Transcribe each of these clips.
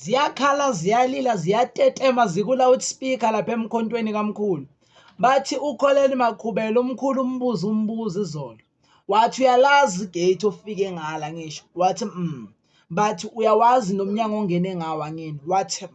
ziyakhala ziyalila ziyatetema ziku-loudspeaker lapha emkhontweni kamkhulu. Bathi uKholeni Makhubela umkhulu umbuzo izolo, wathi uyalazi igate ofike ngala ngisho, wathi bathi uyawazi nomnyango ongene ngawo angini, wathi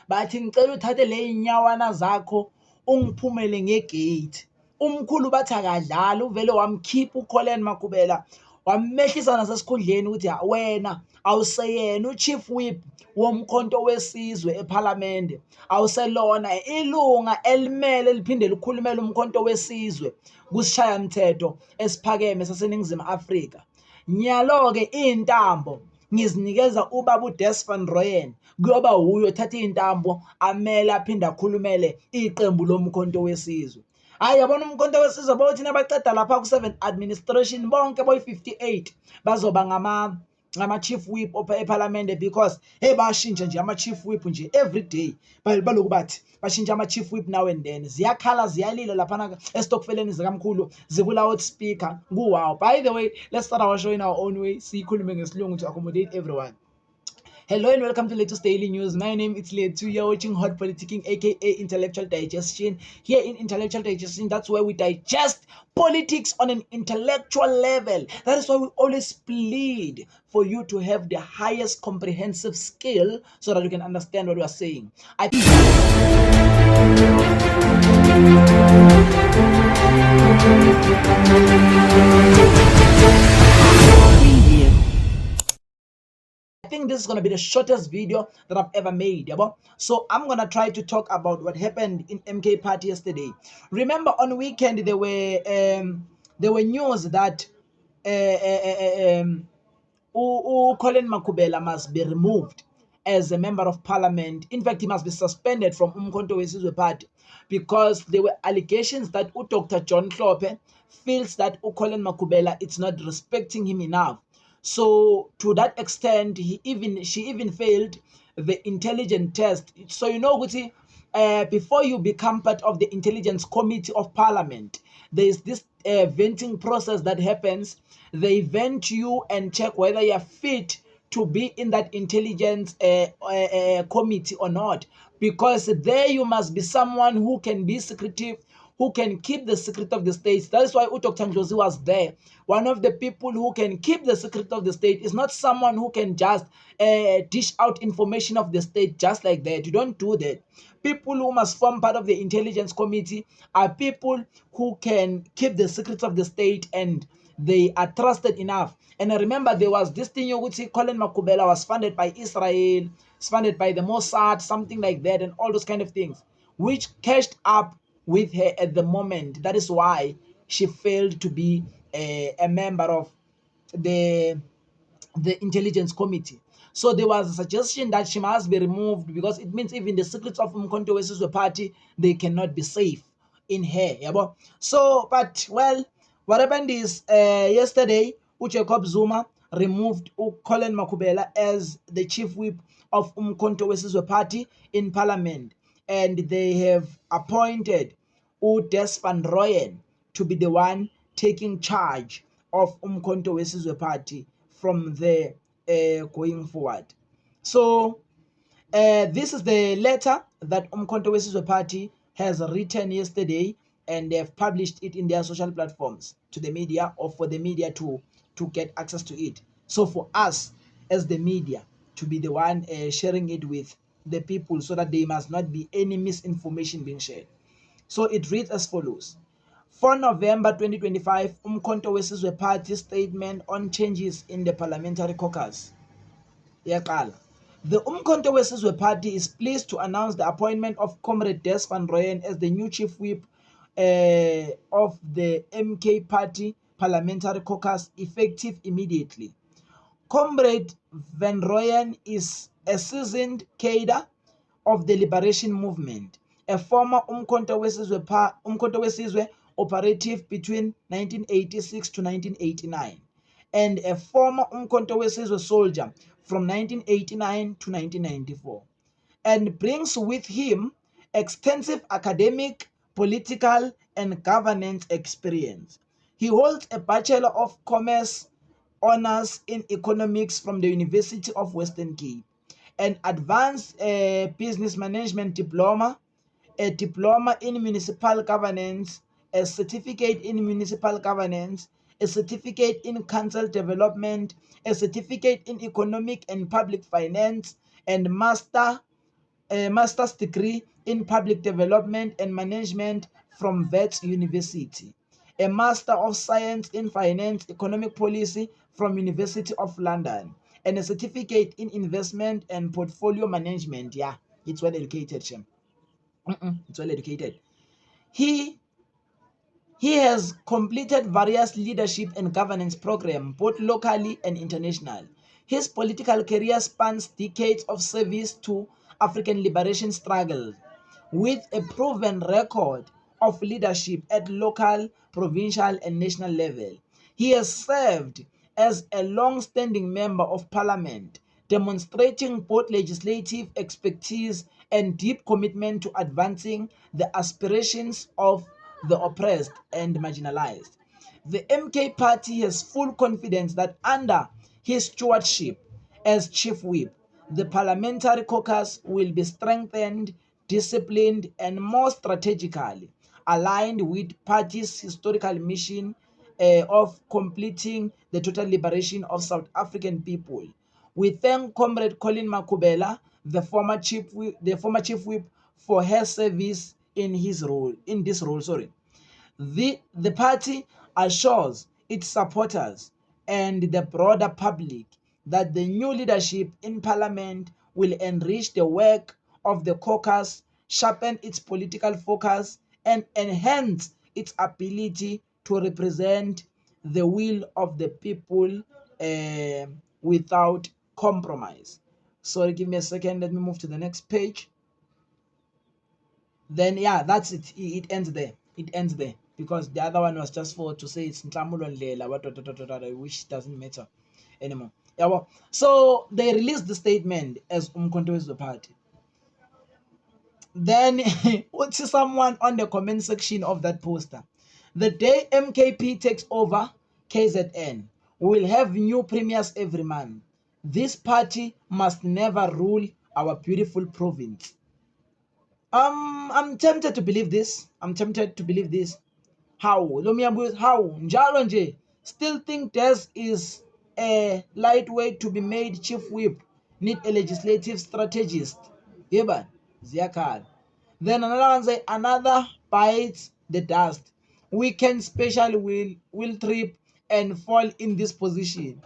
bathi ngicela uthathe ley'nyawana zakho ungiphumele ngegate. Umkhulu bathi akadlala, uvele wamkhipha uKholeni Makhubela wamehlisa nasesikhundleni ukuthi wena awuseyena uchief whip womkhonto wesizwe ephalamende, awuselona ilunga elimele liphinde likhulumele umkhonto wesizwe kusishayamthetho esiphakeme saseNingizimu Afrika. Nyalo-ke iy'ntambo ngizinikeza ubaba uDes van Rooyen kuyoba huyo othatha iy'ntambo amele aphinde akhulumele iqembu lomkhonto wesizwe. Hayi, yabona umkhonto wesizwe bothina abaceda lapha ku-7 administration bonke boyi-58 bazoba ngama-chief whip ephalamende, because bayashintsha nje ama-chief whip nje every day. Baloku bathi bashintsha ama-chief whip now and then. Ziyakhala ziyalila laphana esitokfeleni zikamkhulu ziku-loudspeaker ku-wow. By the way, let's start our show in our own way, siyikhulume ngesilungu to accommodate everyone. Hello and welcome to Latest Daily News. My name is Letu. You're watching Hot Politicking, aka Intellectual Digestion. Here in Intellectual Digestion, that's where we digest politics on an intellectual level. That is why we always plead for you to have the highest comprehensive skill so that you can understand what we are saying. I think this is going to be the shortest video that I've ever made. So I'm going to try to talk about what happened in MK Party yesterday. Remember on weekend there were news that Colin Makhubela must be removed as a member of parliament. In fact, he must be suspended from Umkhonto Wesizwe Party because there were allegations that Dr. John Hlophe feels that Colin Makhubela is not respecting him enough. So to that extent, she even failed the intelligence test. So Guti, before you become part of the intelligence committee of parliament, there is this venting process that happens. They vent you and check whether you are fit to be in that intelligence committee or not, because there you must be someone who can be secretive, who can keep the secret of the state. That is why Dr. Ndlozi was there. One of the people who can keep the secret of the state is not someone who can just dish out information of the state just like that. You don't do that. People who must form part of the intelligence committee are people who can keep the secrets of the state and they are trusted enough. And I remember there was this thing, Colin Makhubela was funded by Israel, funded by the Mossad, something like that, and all those kind of things, which cashed up with her at the moment. That is why she failed to be a member of the intelligence committee. So there was a suggestion that she must be removed because it means even the secrets of Umkhonto Wesizwe Party, they cannot be safe in her. So, but well, what happened is yesterday, Jacob Zuma removed Colin Makhubela as the chief whip of Umkhonto Wesizwe Party in parliament, and they have appointed Des van Rooyen to be the one taking charge of Umkhonto Wesizwe Party from there going forward. So this is the letter that Umkhonto Wesizwe Party has written yesterday, and they have published it in their social platforms to the media, or for the media to get access to it. So for us as the media to be the one sharing it with the people, so that there must not be any misinformation being shared. So it reads as follows. 4 November 2025, Umkhonto Wesizwe Party statement on changes in the parliamentary caucus. Yaqala. The Umkhonto Wesizwe Party is pleased to announce the appointment of Comrade Des van Rooyen as the new chief whip of the MK Party parliamentary caucus, effective immediately. Comrade van Rooyen is a seasoned cadre of the liberation movement, a former Umkhonto Wesizwe operative between 1986 to 1989, and a former Umkhonto Wesizwe soldier from 1989 to 1994, and brings with him extensive academic, political, and governance experience. He holds a Bachelor of Commerce honors in economics from the University of Western Cape, an advanced business management diploma, a diploma in municipal governance, a certificate in municipal governance, a certificate in council development, a certificate in economic and public finance, and a master's degree in public development and management from Wits University, a master of science in finance economic policy from University of London, and a certificate in investment and portfolio management. Yeah, it's well educated, Shem. It's well educated. He he has completed various leadership and governance programs, both locally and international. His political career spans decades of service to African liberation struggle, with a proven record of leadership at local, provincial, and national level. He has served as a long-standing member of parliament, demonstrating both legislative expertise and deep commitment to advancing the aspirations of the oppressed and marginalized. The MK party has full confidence that under his stewardship as chief whip, the parliamentary caucus will be strengthened, disciplined, and more strategically aligned with party's historical mission of completing the total liberation of South African people. We thank Comrade Colin Makubela, the former chief whip, for her service in this role. The party assures its supporters and the broader public that the new leadership in parliament will enrich the work of the caucus, sharpen its political focus, and enhance its ability to represent the will of the people without compromise. Sorry, give me a second. Let me move to the next page. Then yeah, that's it. It ends there. It ends there because the other one was just for to say it's Nhlamulo Ndlela, which doesn't matter anymore. Yeah, well, so they released the statement as Umkhonto Wezizwe Party. Then what's someone on the comment section of that poster? The day MKP takes over KZN, we will have new premiers every month. This party must never rule our beautiful province. I'm tempted to believe this. I'm tempted to believe this. How? How? Njalo nje. Still think Des is a lightweight to be made chief whip. Need a legislative strategist. Yeba. Ziyakhala. Then another one say another bites the dust. Weekend special will trip and fall in this position.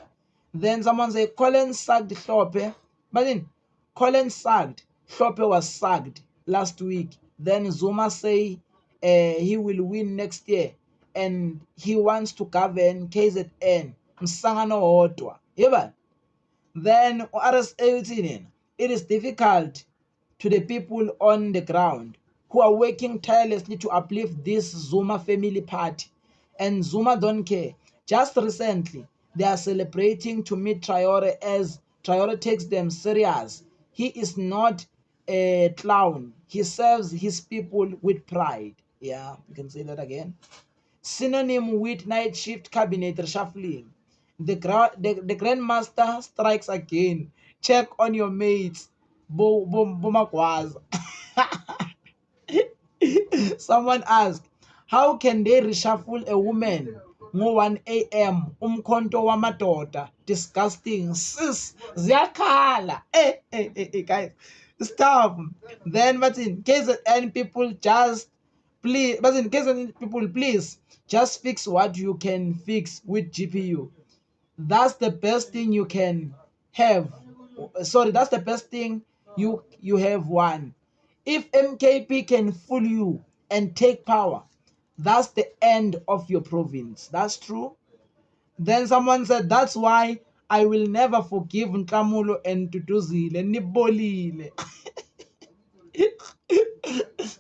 Then someone say Colin sacked Hlophe. But then Colin sacked. Hlophe was sacked last week. Then Zuma say he will win next year and he wants to govern KZN. Msangano wodwa. Yeba. Then RSA uthini? It is difficult to the people on the ground who are working tirelessly to uplift this Zuma family party. And Zuma don't care. Just recently, they are celebrating to meet Traore as Traore takes them serious. He is not a clown. He serves his people with pride. Yeah, you can say that again. Synonym with night shift cabinet reshuffling. The Grandmaster strikes again. Check on your mates. Bomakwaza. Someone asked, how can they reshuffle a woman? Ngo 1 a.m. Umkhonto wamadoda. Disgusting. Sis. Ziyakhala. Guys. Stop. Then, but in KZN people just please, but in KZN people please just fix what you can fix with GPU. That's the best thing you can have. Sorry, that's the best thing you have won. If MKP can fool you and take power, that's the end of your province. That's true. Then someone said, that's why I will never forgive Nhlamulo and Duduzile. Nibolile.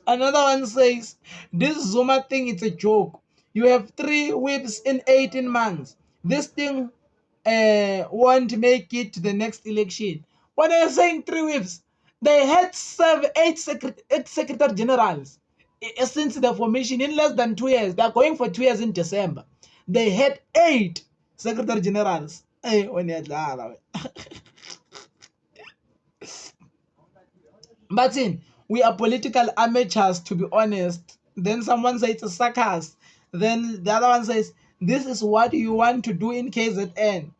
Another one says, this Zuma thing is a joke. You have 3 whips in 18 months. This thing won't make it to the next election. What are you saying 3 whips? They had 8 secretary generals since the formation in less than 2 years. They are going for 2 years in December. They had 8 secretary generals. But we are political amateurs, to be honest. Then someone says it's a sarcasm. Then the other one says, this is what you want to do in KZN.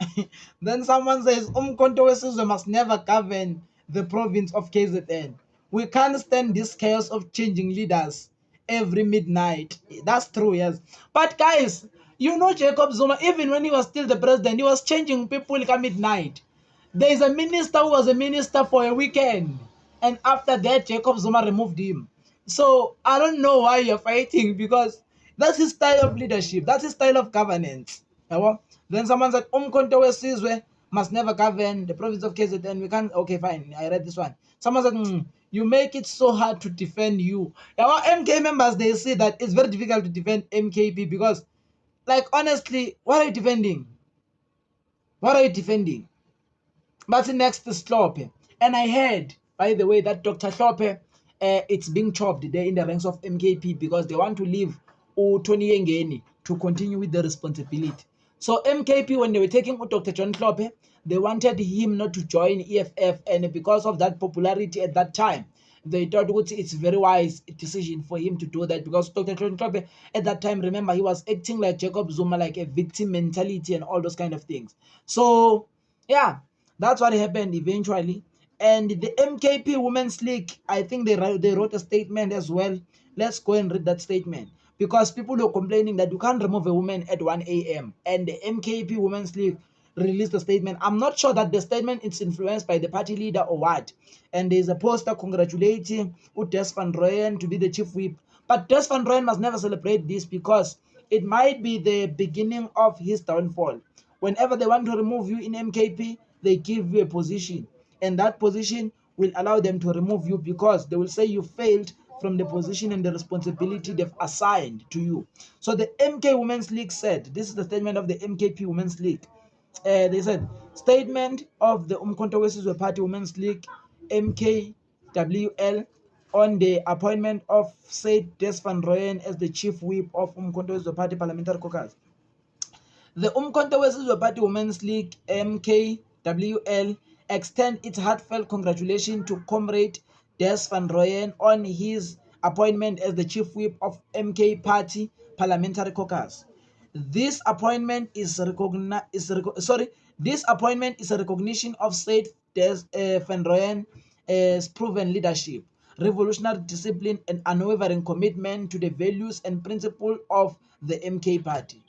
Then someone says, Umkhonto weSizwe must never govern the province of KZN. We can't stand this chaos of changing leaders every midnight. That's true, yes. But guys, Jacob Zuma, even when he was still the president, he was changing people at midnight. There is a minister who was a minister for a weekend, and after that, Jacob Zuma removed him. So I don't know why you're fighting, because that's his style of leadership. That's his style of governance. Yabo? Then someone said, Umkhonto weSizwe must never govern the province of KZN. We can't. Okay, fine. I read this one. Someone said, you make it so hard to defend you. Yabo, MK members, they say that it's very difficult to defend MKP because, like, honestly, what are you defending? What are you defending? But next is Hlophe. And I heard, by the way, that Dr. Hlophe, it's being chopped there in the ranks of MKP because they want to leave Tony Yengeni to continue with the responsibility. So MKP, when they were taking Dr. John Hlophe, they wanted him not to join EFF, and because of that popularity at that time, they thought it's very wise decision for him to do that, because Dr. John Hlophe at that time, remember, he was acting like Jacob Zuma, like a victim mentality and all those kind of things. So yeah, that's what happened eventually. And the MKP Women's League, I think they wrote a statement as well. Let's go and read that statement, because people were complaining that you can't remove a woman at 1 a.m. And the MKP Women's League released a statement. I'm not sure that the statement is influenced by the party leader or what. And there's a poster congratulating Des van Rooyen to be the chief whip. But Des van Rooyen must never celebrate this, because it might be the beginning of his downfall. Whenever they want to remove you in MKP, they give you a position, and that position will allow them to remove you, because they will say you failed from the position and the responsibility they've assigned to you. So the MK Women's League said, this is the statement of the MKP Women's League. They said, statement of the Umkhonto weSizwe Party Women's League, MKWL, on the appointment of said Des van Rooyen as the chief whip of Umkhonto weSizwe Party Parliamentary Caucus. The Umkhonto weSizwe Party Women's League, MKWL, extend its heartfelt congratulations to Comrade Des van Rooyen on his appointment as the chief whip of MK Party Parliamentary Caucus. This appointment is a recognition of said Des van Rooyen's proven leadership, revolutionary discipline, and unwavering commitment to the values and principles of the MK Party.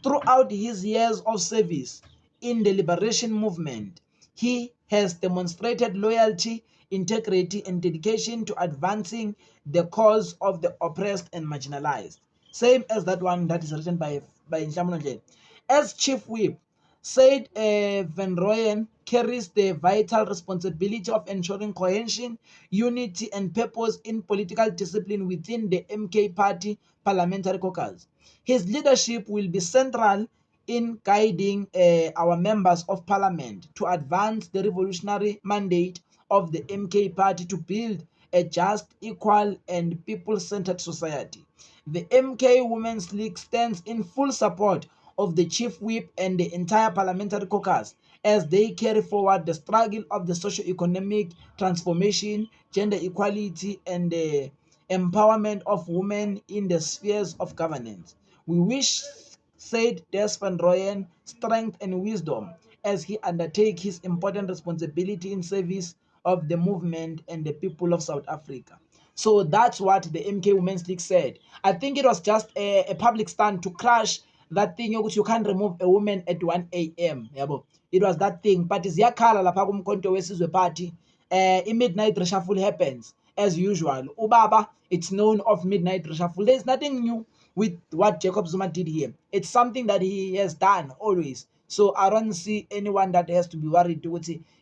Throughout his years of service in the liberation movement, he has demonstrated loyalty, integrity, and dedication to advancing the cause of the oppressed and marginalized. Same as that one that is written by Nhlamulo. As chief whip, said van Rooyen carries the vital responsibility of ensuring cohesion, unity, and purpose in political discipline within the MK Party Parliamentary Caucus. His leadership will be central in guiding our members of parliament to advance the revolutionary mandate of the MK Party to build a just, equal, and people-centered society. The MK Women's League stands in full support of the chief whip and the entire parliamentary caucus as they carry forward the struggle of the socio-economic transformation, gender equality, and the empowerment of women in the spheres of governance. We wish said Des van Rooyen strength and wisdom as he undertakes his important responsibility in service of the movement and the people of South Africa. So that's what the MK Women's League said. I think it was just a public stand to crush that thing you can't remove a woman at 1 a.m. Yabo. It was that thing. But ziyakhala lapha kumkhonto weSizwe Party. I-midnight reshuffle happens as usual. Ubaba, it's known of midnight reshuffle. There's nothing new with what Jacob Zuma did here. It's something that he has done always. So I don't see anyone that has to be worried.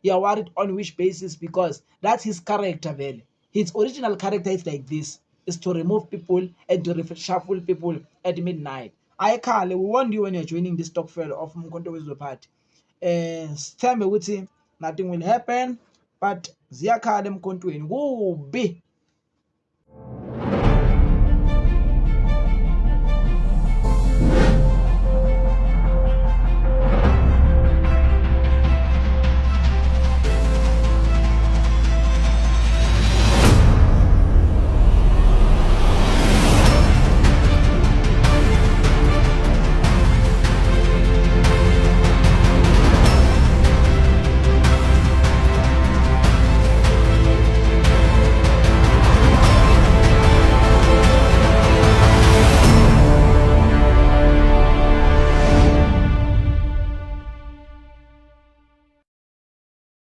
You're worried on which basis, because that's his character, really. His original character is like this, is to remove people and to reshuffle people at midnight. I Carl, we warned you when you're joining this talk fair of Umkhonto weSizwe Party. Tell me, nothing will happen, but ziyakhala emkhontweni kubi.